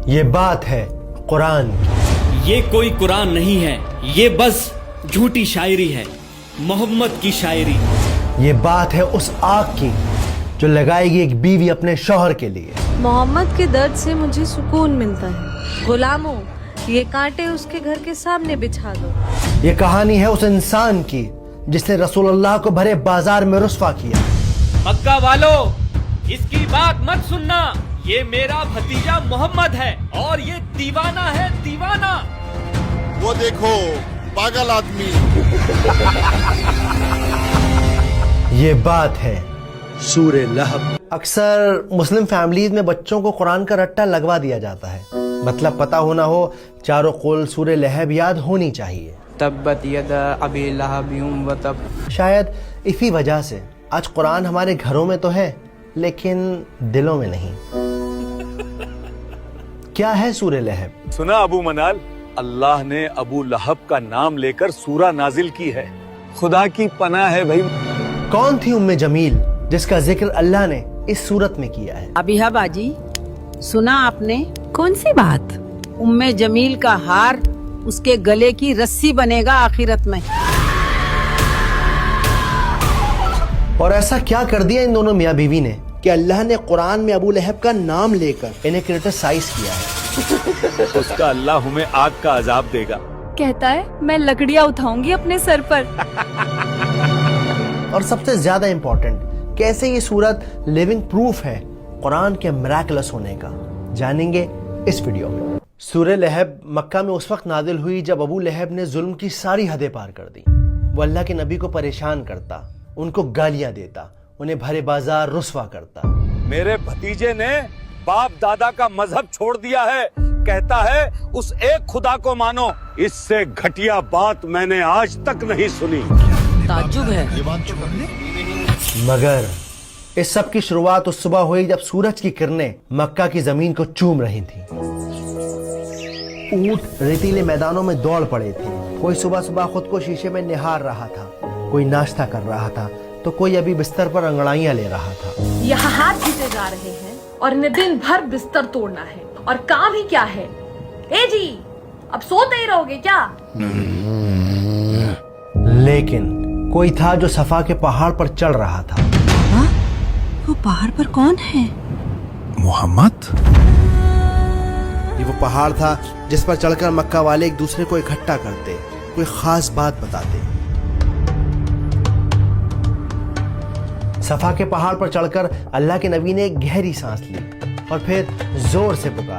یہ بات ہے قرآن کی. یہ کوئی قرآن نہیں ہے، یہ بس جھوٹی شاعری ہے، محمد کی شاعری. یہ بات ہے اس آگ کی جو لگائے گی ایک بیوی اپنے شوہر کے لیے. محمد کے درد سے مجھے سکون ملتا ہے. غلاموں، یہ کانٹے اس کے گھر کے سامنے بچھا دو. یہ کہانی ہے اس انسان کی جس نے رسول اللہ کو بھرے بازار میں رسوا کیا. مکہ والو، اس کی بات مت سننا، یہ میرا بھتیجا محمد ہے اور یہ دیوانہ ہے، دیوانہ. وہ دیکھو پاگل آدمی. یہ بات ہے سورہ لہب. اکثر مسلم فیملیز میں بچوں کو قرآن کا رٹا لگوا دیا جاتا ہے. مطلب پتہ ہونا ہو، چاروں قول سورہ لہب یاد ہونی چاہیے. تبت یدا ابی لہب و تب. شاید اسی وجہ سے آج قرآن ہمارے گھروں میں تو ہے لیکن دلوں میں نہیں. کیا ہے سورہ لہب؟ سنا ابو منال، اللہ نے ابو لہب کا نام لے کر سورہ نازل کی ہے. خدا کی پناہ ہے بھائی. کون تھی ام جمیل جس کا ذکر اللہ نے اس صورت میں کیا ہے؟ ابیہ باجی، سنا آپ نے؟ کون سی بات؟ ام جمیل کا ہار اس کے گلے کی رسی بنے گا آخرت میں. اور ایسا کیا کر دیا ان دونوں میاں بیوی نے کہ اللہ نے قرآن میں ابو لہب کا نام لے کر انہیں کرٹیسائز کیا ہے؟ اس کا اللہ ہمیں آگ کا عذاب دے گا. کہتا ہے میں لکڑیاں اٹھاؤں گی اپنے سر پر. اور سب سے زیادہ امپورٹنٹ، کیسے یہ صورت لیونگ پروف ہے قرآن کے میراکلس ہونے کا، جانیں گے اس ویڈیو میں. سورہ لہب مکہ میں اس وقت نازل ہوئی جب ابو لہب نے ظلم کی ساری حدیں پار کر دی. وہ اللہ کے نبی کو پریشان کرتا، ان کو گالیاں دیتا، انہیں بھرے بازار رسوا کرتا. میرے بھتیجے نے باپ دادا کا مذہب چھوڑ دیا ہے، کہتا ہے اس ایک خدا کو مانو. اس سے گھٹیا بات میں نے آج تک نہیں سنی. تعجب ہے. مگر اس سب کی شروعات اس صبح ہوئی جب سورج کی کرنیں مکہ کی زمین کو چوم رہی تھیں. اونٹ ریتیلے میدانوں میں دوڑ پڑے تھے. کوئی صبح صبح خود کو شیشے میں نہار رہا تھا، کوئی ناشتہ کر رہا تھا تو کوئی ابھی بستر پر انگڑائیاں لے رہا تھا. یہاں ہاتھ جیتے جا رہے ہیں اور انہیں دن بھر بستر توڑنا ہے اور کام ہی کیا ہے. اے جی، اب سوتے ہی رہو گے کیا؟ لیکن کوئی تھا جو صفا کے پہاڑ پر چڑھ رہا تھا. وہ پہاڑ پر کون ہے؟ محمد. یہ وہ پہاڑ تھا جس پر چڑھ کر مکہ والے ایک دوسرے کو اکٹھا کرتے، کوئی خاص بات بتاتے. صفا کے پہاڑ پر چڑھ کر اللہ کے نبی نے ایک گہری سانس لی اور پھر زور سے پکارا.